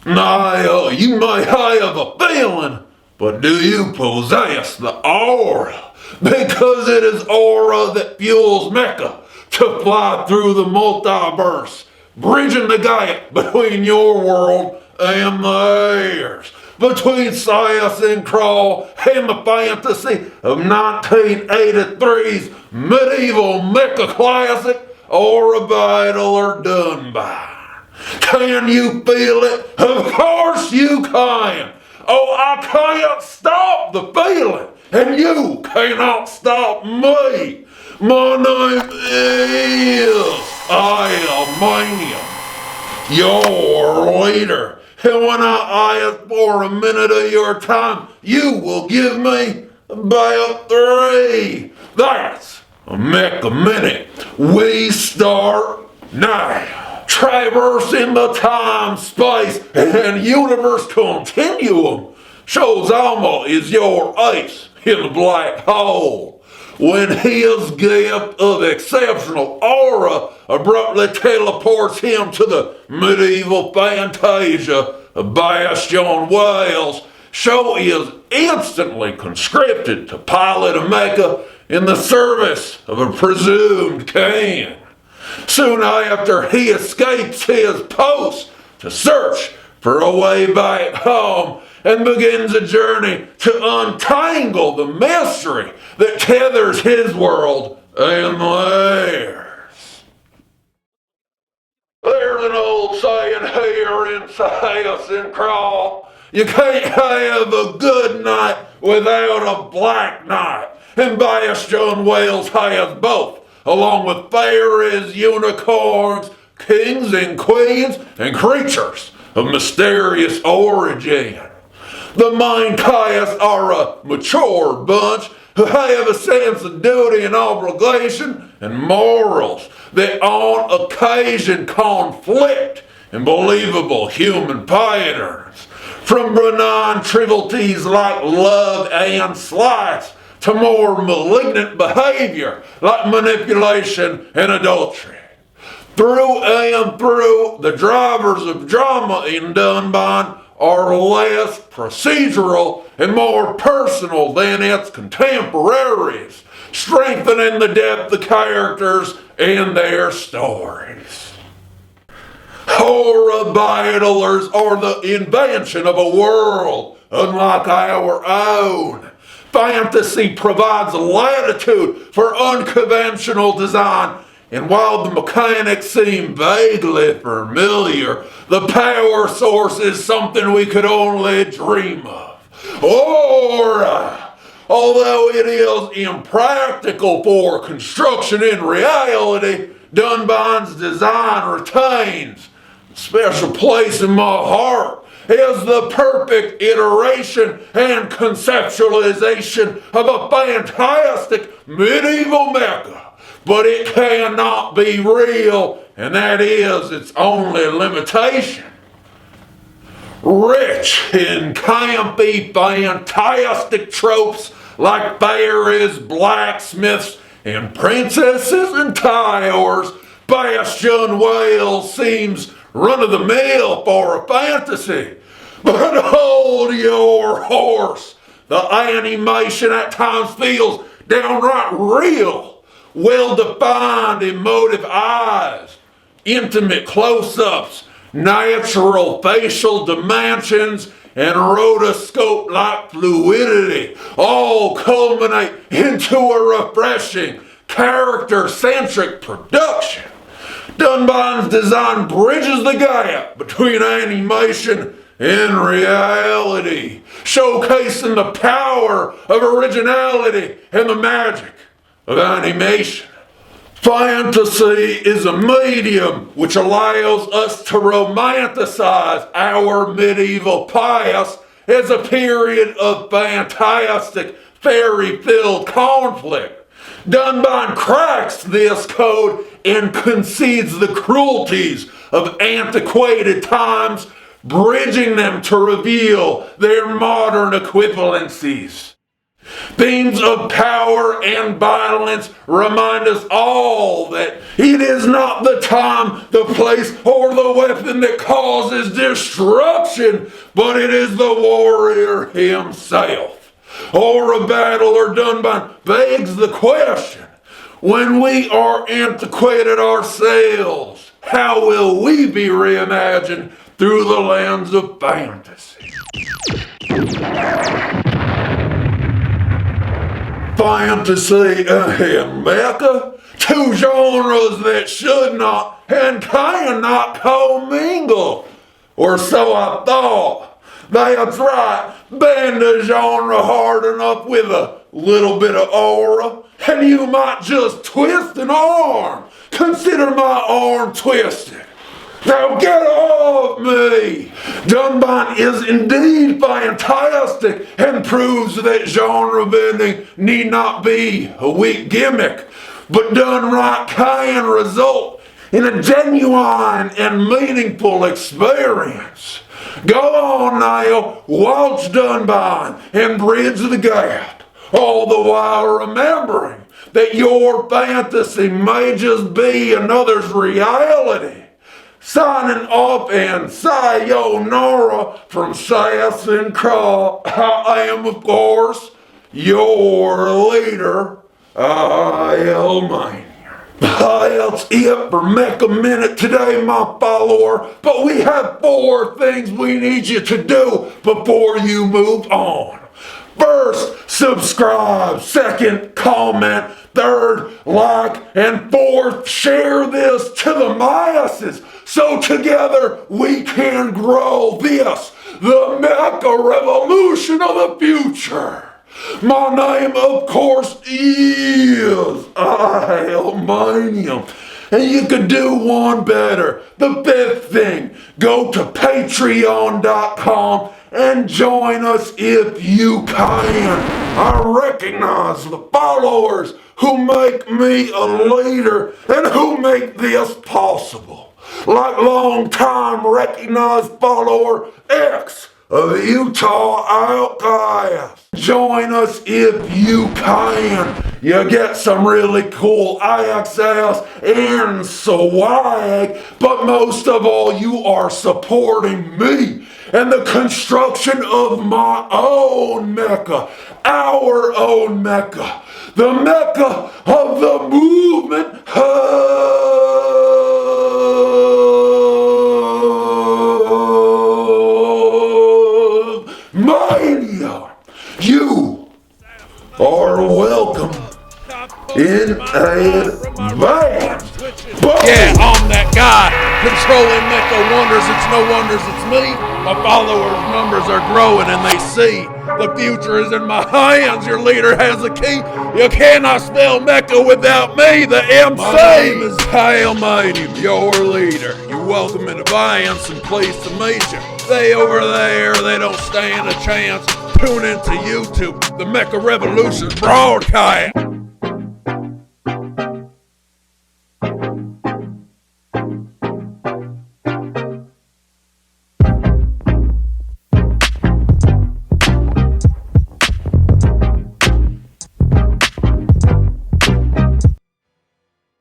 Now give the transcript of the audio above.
Now, you may have a feeling, but do you possess the aura? Because it is aura that fuels Mecca to fly through the multiverse, bridging the gap between your world and theirs, between science and crawl and the fantasy of 1983's medieval Mecca classic, Aura Vital or Dunbar. Can you feel it? Of course you can. Oh, I can't stop the feeling, and you cannot stop me. My name is Mania, your leader. And when I ask for a minute of your time, you will give me about 3. That's a Mecca minute. We start now. Traversing the time, space, and universe continuum shows Alma is your ace in the black hole. When his gift of exceptional aura abruptly teleports him to the medieval fantasia of Bastion, Wales, Sho is instantly conscripted to pilot a Mecca in the service of a presumed king. Soon after, he escapes his post to search for a way back home and begins a journey to untangle the mystery that tethers his world and theirs. There's an old saying here in Science and Crawl, you can't have a good night without a black night, and Bastion, Wales has both, along with fairies, unicorns, kings and queens, and creatures of mysterious origin. The main cast are a mature bunch who have a sense of duty and obligation and morals that on occasion conflict in believable human patterns. From benign trivialities like love and slights to more malignant behavior like manipulation and adultery. Through and through, the drivers of drama in Dunbar are less procedural and more personal than its contemporaries, strengthening the depth of characters and their stories. Horror battlers are the invention of a world unlike our own. Fantasy provides latitude for unconventional design, and while the mechanics seem vaguely familiar, the power source is something we could only dream of. Aura, although it is impractical for construction in reality, Dunbar's design retains a special place in my heart as the perfect iteration and conceptualization of a fantastic medieval Mecca. But it cannot be real, and that is its only limitation. Rich in campy, fantastic tropes like fairies, blacksmiths, and princesses and towers, Bastion, Wales seems run-of-the-mill for a fantasy. But hold your horse. The animation at times feels downright real. Well-defined emotive eyes, intimate close-ups, natural facial dimensions, and rotoscope-like fluidity all culminate into a refreshing, character-centric production. Dunbar's design bridges the gap between animation and reality, showcasing the power of originality and the magic of animation. Fantasy is a medium which allows us to romanticize our medieval past as a period of fantastic, fairy-filled conflict. Dunbar cracks this code and concedes the cruelties of antiquated times, bridging them to reveal their modern equivalencies. Themes of power and violence remind us all that it is not the time, the place, or the weapon that causes destruction, but it is the warrior himself. Aura Battle or Dunban begs the question, when we are antiquated ourselves, how will we be reimagined through the lens of fantasy? Fantasy and mecha, two genres that should not and cannot commingle. Or so I thought. That's right, bend the genre hard enough with a little bit of aura, and you might just twist an arm. Consider my arm twisted. Now get off me! Dunban is indeed fantastic and proves that genre bending need not be a weak gimmick, but done right can result in a genuine and meaningful experience. Go on now, watch Dunban and bridge the gap, all the while remembering that your fantasy may just be another's reality. Signing off and sayonara from Sass and Craw. I am, of course, your leader, Almania. That's it for Mecha Minute today, my follower. But we have 4 things we need you to do before you move on. First, subscribe. Second, comment. Third, like. And fourth, share this to the masses so together we can grow this, the Mecha Revolution of the future. My name, of course, is Almanium. And you could do one better. The 5th thing, go to patreon.com and join us if you can. I recognize the followers who make me a leader and who make this possible. Like long-time recognized follower X of the Utah Outcast. Join us if you can. You get some really cool access and swag, but most of all, you are supporting me and the construction of my own Mecha, our own Mecha, the Mecha of the movement. Mania. You are welcome in advance. Yeah, I'm that guy controlling Mecha Wonders. It's no wonders it's me. My followers' numbers are growing and they see the future is in my hands. Your leader has a key. You cannot spell Mecha without me, the MC. My name is Almanium, your leader. You're welcome in advance and pleased to meet you. They over there, they don't stand a chance. Tune into YouTube, the Mecha Revolution broadcast.